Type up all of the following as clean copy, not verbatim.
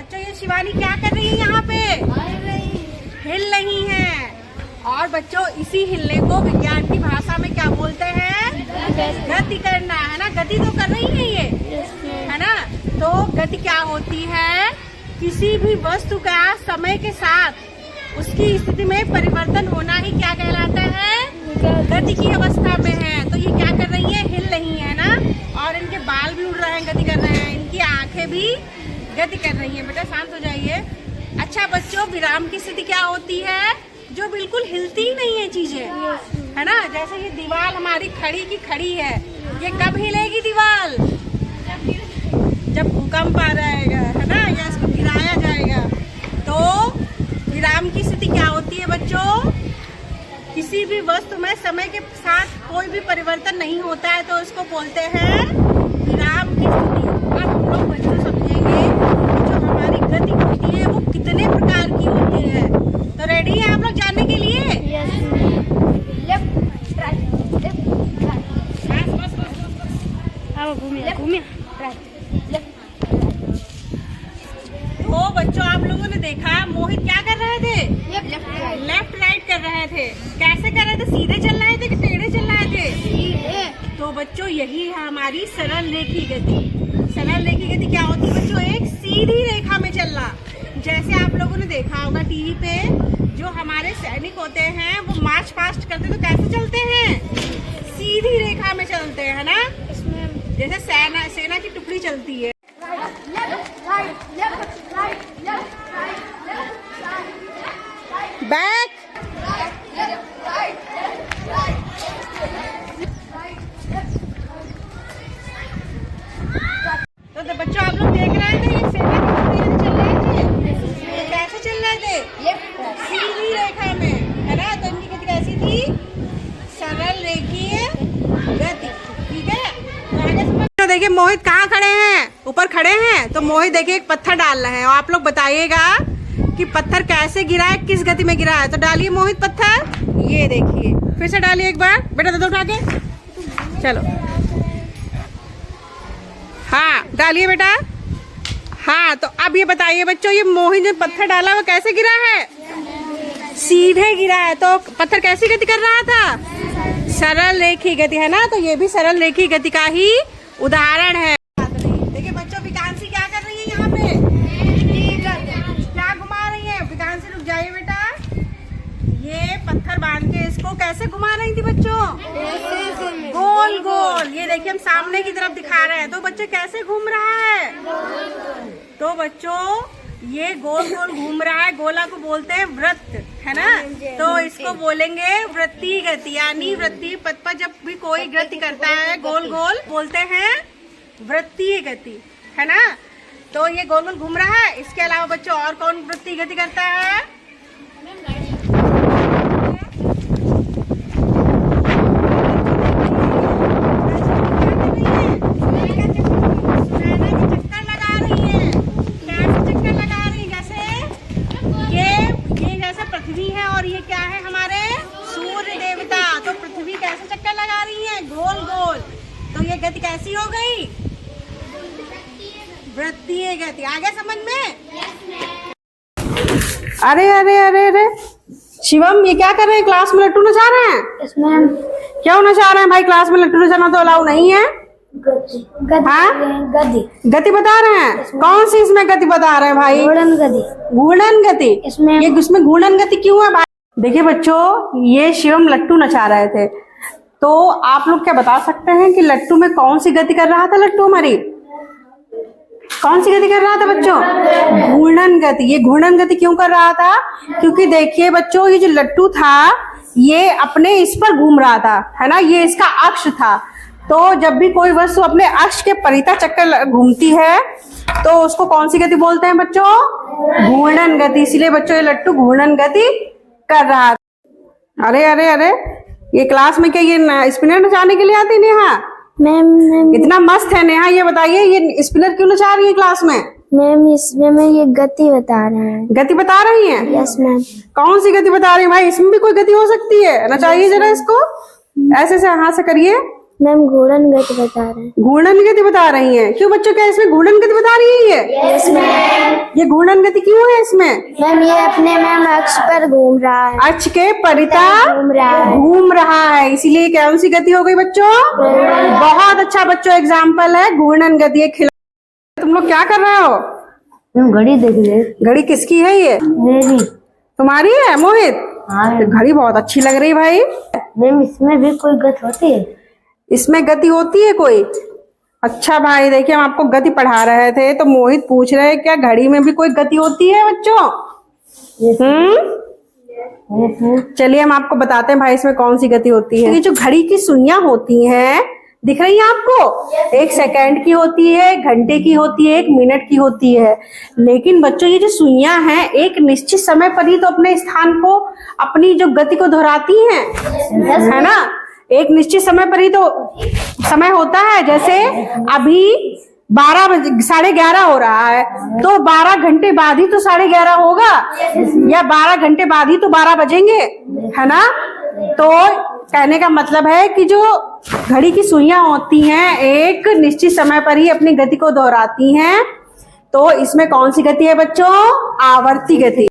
बच्चों ये शिवानी क्या कर रही है यहाँ पे? हिल रही है। और बच्चों इसी हिलने को विज्ञान की भाषा में क्या बोलते हैं? गति करना, है ना। गति तो कर रही है ये, है ना। तो गति क्या होती है? किसी भी वस्तु का समय के साथ उसकी स्थिति में परिवर्तन होना ही क्या कहलाता है? गति की अवस्था में है। तो ये क्या कर रही है? हिल रही है ना। और इनके बाल भी उड़ रहे हैं, गति कर रहे हैं। इनकी आंखें भी गति कर रही हैं। बेटा शांत हो जाइए। अच्छा बच्चों, विराम की स्थिति क्या होती है? जो बिल्कुल हिलती ही नहीं है चीजें, है ना। जैसे ये दीवार हमारी खड़ी की खड़ी है, ये कब हिलेगी दीवार? जब भूकंप आ जाएगा, है ना, या इसको गिराया जाएगा। तो विराम की स्थिति क्या होती है बच्चों? किसी भी वस्तु में समय के साथ कोई भी परिवर्तन नहीं होता है, तो इसको बोलते हैं विराम की स्थिति। अब हम लोग बच्चों समझेंगे जो हमारी गति होती है वो कितने प्रकार की होती है। तो रेडी है आप लोग जानने के लिए? Left right left right. बस घूमिए घूमिए राइट। तो बच्चों आप लोगों ने देखा मोहित क्या कर रहे थे? लेफ्ट राइट कर रहे थे। कैसे कर रहे थे? सीधे चल रहे थे कि टेढ़े चल रहे थे? सीधे। तो बच्चों यही है हमारी सरल रेखी गति। सरल रेखी गति क्या होती है बच्चों? एक सीधी रेखा में चलना। जैसे आप लोगों ने देखा होगा टीवी पे, जो हमारे सैनिक होते हैं वो मार्च पास्ट करते तो कैसे चलते हैं? सीधी रेखा में चलते हैं, है ना। जैसे सेना की टुकड़ी चलती है। बैक। तो बच्चों आप लोग देख रहे थे ये सेना की टुकड़ी चल रहे थे, ये कैसे चल रहे थे? सीधी रेखा में, है ना। तो इनकी गति कैसी थी? सरल रेखीय गति। ठीक है। तो आगे समझ। देखिए मोहित कहाँ खड़े हैं? ऊपर खड़े हैं। तो मोहित देखिए एक पत्थर डाल रहे हैं और आप लोग बताइएगा कि पत्थर कैसे गिरा है, किस गति में गिरा है। तो डालिए मोहित पत्थर। ये देखिए, फिर से डालिए एक बार। बेटा दे दो उठा के। चलो हाँ डालिए बेटा। हाँ तो अब ये बताइए बच्चों, ये मोहित जो पत्थर डाला वो कैसे गिरा है? सीधे गिरा है। तो पत्थर कैसी गति कर रहा था? सरल रेखी गति, है ना। तो ये भी सरल रेखी गति का ही उदाहरण है। देखिए बच्चों, विकांशी क्या कर रही है यहाँ पे? क्या घुमा रही है? विकांशी रुक जाइए बेटा। ये पत्थर बांध के इसको कैसे घुमा रही थी बच्चों? गोल गोल। ये देखिए हम सामने की तरफ दिखा रहे हैं। तो बच्चे कैसे घूम रहा है? तो बच्चों ये गोल गोल घूम रहा है। गोला को बोलते हैं वृत्त, है ना। तो इसको बोलेंगे वृत्तीय गति, यानी वृत्तीय पथ पर जब भी कोई गति करता है गोल गोल, बोलते हैं वृत्तीय गति, है ना। तो ये गोल गोल घूम रहा है। इसके अलावा बच्चों और कौन वृत्तीय गति करता है? पृथ्वी है और ये क्या है? हमारे सूर्य देवता। तो पृथ्वी कैसे चक्कर लगा रही है? गोल गोल। तो ये गति कैसी हो गई? वृत्तीय गति। आ गया समझ में? अरे अरे अरे अरे शिवम, ये क्या कर रहे हैं? क्लास में लट्टू नचा रहे हैं? इसमें क्यों नचा रहे हैं भाई? क्लास में लट्टू नचाना तो अलाउ नहीं है। गति बता रहे हैं। कौन सी इसमें गति बता रहे हैं भाई? घूर्णन गति। घूर्णन गति। इसमें घूर्णन गति क्यों है भाई? देखिए बच्चों, ये शिवम लट्टू नचा रहे थे। तो आप लोग क्या बता सकते हैं कि लट्टू में कौन सी गति कर रहा था? लट्टू हमारी कौन सी गति कर रहा था बच्चों? घूर्णन गति। ये घूर्णन गति क्यों कर रहा था? क्योंकि देखिए बच्चों, ये जो लट्टू था ये अपने इस पर घूम रहा था, है ना। ये इसका अक्ष था। तो जब भी कोई वस्तु अपने अक्ष के परितः चक्कर घूमती है तो उसको कौन सी गति बोलते हैं बच्चों? घूर्णन गति। इसीलिए बच्चों ये लट्टू घूर्णन गति कर रहा था। अरे अरे अरे, ये क्लास में क्या ये स्पिनर नचाने के लिए आती नेहा? मैम इतना मस्त है नेहा। ये बताइए ये स्पिनर क्यों नचा रही है क्लास में? मैम इसमें मैं ये गति बता रहे हैं। गति बता रही है? Yes ma'am. कौन सी गति बता रही है भाई? इसमें भी कोई गति हो सकती है? नचाइए जरा इसको। ऐसे से हाथ से करिए। मैम घूर्णन गति बता रहे हैं। घूर्णन गति बता रही है। क्यों बच्चों, क्या इसमें घूर्णन गति बता रही है ये? Yes ma'am. ये घूर्णन गति क्यों है इसमें? मैम ये अपने मैम अक्ष पर घूम रहा है। अक्ष के परिता घूम रहा है, इसीलिए कौन सी गति हो गई बच्चों? बहुत अच्छा बच्चों, एग्जाम्पल है घूर्णन गति। तुम लोग क्या कर रहे हो? घड़ी देख रहे। घड़ी किसकी है ये? मेरी। तुम्हारी है मोहित? हाँ। घड़ी बहुत अच्छी लग रही भाई। मैम इसमें भी कोई गति होती है? इसमें गति होती है कोई? अच्छा भाई देखिए, हम आपको गति पढ़ा रहे थे तो मोहित पूछ रहे हैं क्या घड़ी में भी कोई गति होती है बच्चों? चलिए हम आपको बताते हैं भाई इसमें कौन सी गति होती है। ये जो घड़ी की सुइयां होती हैं, दिख रही है आपको? 1 सेकंड की होती है, 1 घंटे की होती है, 1 मिनट की होती है। लेकिन बच्चों ये जो सुइयां हैं एक निश्चित समय पर ही तो अपने स्थान को, अपनी जो गति को दोहराती हैं, है ना? एक निश्चित समय पर ही तो समय होता है। जैसे अभी 11:30 हो रहा है तो 12 घंटे बाद ही तो 11:30 होगा, या 12 घंटे बाद ही तो 12 बजेंगे, है ना? तो कहने का मतलब है कि जो घड़ी की सुइयां होती हैं एक निश्चित समय पर ही अपनी गति को दोहराती हैं। तो इसमें कौन सी गति है बच्चों? आवर्ती गति।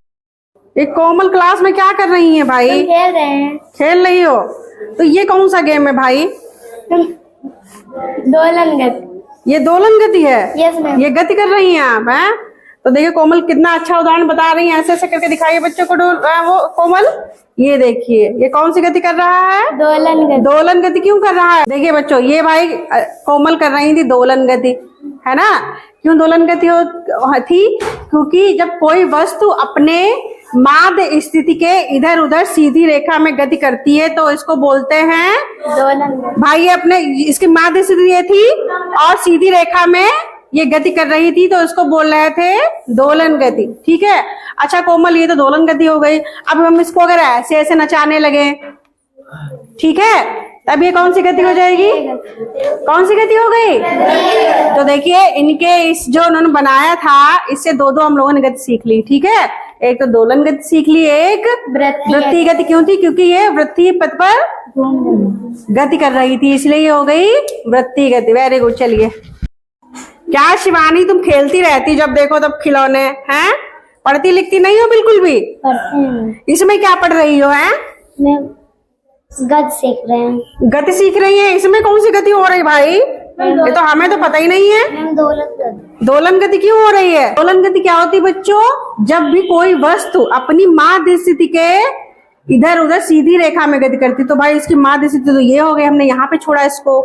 एक कोमल क्लास में क्या कर रही है भाई? खेल रहे हैं। खेल रही हो? तो ये कौन सा गेम है भाई? दोलन गति। ये दोलन गति है। Yes ma'am. ये गति कर रही हैं आप, हैं? तो देखिए कोमल कितना अच्छा उदाहरण बता रही है, ऐसे ऐसे करके दिखाइए बच्चों को। वो कोमल ये देखिए, ये कौन सी गति कर रहा है? दोलन गति। दोलन गति क्यों कर रहा है? देखिए बच्चों, ये भाई कोमल कर रही थी दोलन गति, है ना? क्यों दोलन गति थी? क्योंकि जब कोई वस्तु अपने माध्य स्थिति के इधर उधर सीधी रेखा में गति करती है तो इसको बोलते हैं दोलन गति। भाई ये अपने, इसकी माध्य स्थिति ये थी और सीधी रेखा में ये गति कर रही थी तो इसको बोल रहे थे दोलन गति। ठीक है। अच्छा कोमल, ये तो दोलन गति हो गई। अब हम इसको अगर ऐसे ऐसे नचाने लगे, ठीक है, तब ये कौन सी गति हो जाएगी? कौन सी गति हो गई? तो देखिए इनके इस जो उन्होंने बनाया था इससे दो हम लोगों ने गति सीख ली। ठीक है, एक तो दोलन गति सीख ली, एक वृत्तीय गति। क्यों थी? क्योंकि ये वृत्तीय पथ पर गति कर रही थी, इसलिए ये हो गई वृत्तीय गति। Very good. चलिए, क्या शिवानी तुम खेलती रहती जब देखो तब खिलौने, हैं? पढ़ती लिखती नहीं हो बिल्कुल भी? इसमें क्या पढ़ रही हो? हैं गति सीख रहे हैं। गति सीख रही है। इसमें कौन सी गति हो रही भाई? ये तो हमें तो पता ही नहीं है। दोलन गति। दोलन गति क्यों हो रही है? दोलन गति क्या होती है बच्चों? जब भी कोई वस्तु अपनी माध्य स्थिति के इधर उधर सीधी रेखा में गति करती, तो भाई इसकी माध्य स्थिति तो ये हो गई, हमने यहाँ पे छोड़ा इसको।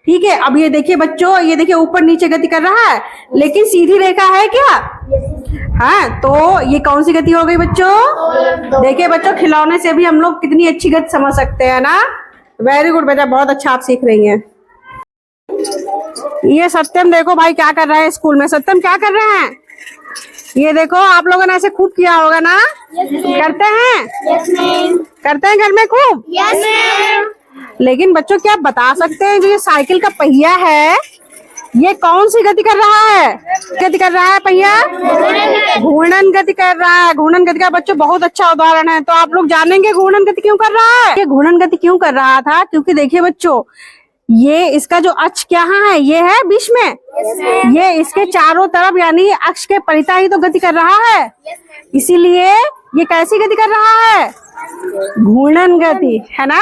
ठीक है। अब ये देखिए बच्चों, ये देखिए ऊपर नीचे गति कर रहा है लेकिन सीधी रेखा है क्या? हाँ, तो ये कौन सी गति हो गई बच्चों? देखिए बच्चों, खिलौने से भी हम लोग कितनी अच्छी गति समझ सकते हैं ना। वेरी गुड बेटा, बहुत अच्छा आप सीख रही हैं। ये सत्यम देखो भाई क्या कर रहा है स्कूल में। सत्यम क्या कर रहे हैं? ये देखो, आप लोगों ने ऐसे खूब किया होगा ना? करते हैं? करते हैं घर में खूब? लेकिन बच्चों क्या आप बता सकते हैं जो ये साइकिल का पहिया है ये कौन सी गति कर रहा है? गति कर रहा है पहिया? घूर्णन गति कर रहा है। घूर्णन गति का बच्चों बहुत अच्छा उदाहरण है। तो आप लोग जानेंगे घूर्णन गति क्यों कर रहा है। ये घूर्णन गति क्यों कर रहा था? क्योंकि देखिए बच्चों, ये इसका जो अक्ष क्या है, ये है बीच में, ये इसके चारों तरफ यानी अक्ष के परिता ही तो गति कर रहा है। इसीलिए ये कैसी गति कर रहा है? घूर्णन गति, है ना?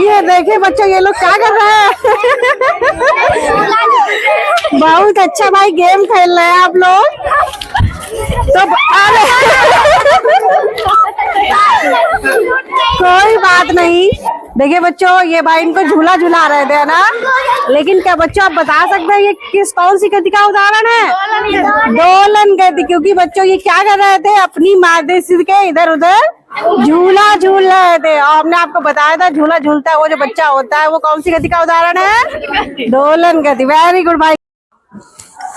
ये देखिए बच्चों, ये लोग क्या कर रहे हैं? बहुत अच्छा भाई गेम खेल रहे हैं आप लोग। तो अरे कोई बात नहीं। देखिए बच्चों, ये भाई इनको झूला झूला रहे थे ना, लेकिन क्या बच्चों आप बता सकते हैं ये कौन सी गति का उदाहरण है? दोलन गति। क्योंकि बच्चों ये क्या कर रहे थे? अपनी माध्य स्थिति के इधर उधर झूला झूल रहे थे। और हमने आपको बताया था झूला झूलता है वो जो बच्चा होता है, वो कौन सी गति का उदाहरण है? दोलन गति। वेरी गुड भाई।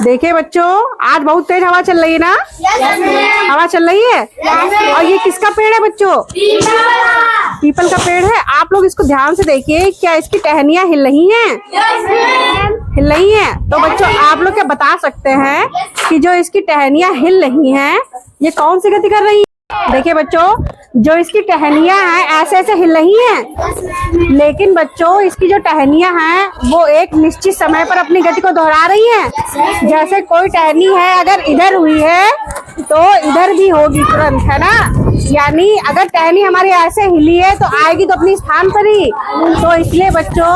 देखिए बच्चों, आज बहुत तेज हवा चल रही है ना? हवा चल रही है। और ये किसका पेड़ है बच्चों? पीपल का पेड़ है। आप लोग इसको ध्यान से देखिए, क्या इसकी टहनियां हिल रही हैं? हिल रही हैं। तो बच्चों आप लोग क्या बता सकते हैं कि जो इसकी टहनियां हिल रही हैं ये कौन सी गति कर रही है? देखिए बच्चों, जो इसकी टहनियां हैं ऐसे ऐसे हिल रही हैं, लेकिन बच्चों इसकी जो टहनियां हैं वो एक निश्चित समय पर अपनी गति को दोहरा रही हैं। जैसे कोई टहनी है अगर इधर हुई है तो इधर भी होगी तुरंत, है ना। यानी अगर टहनी हमारी ऐसे हिली है तो आएगी तो अपनी स्थान पर ही। तो इसलिए बच्चों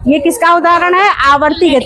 ये किसका उदाहरण है? आवर्ती गति।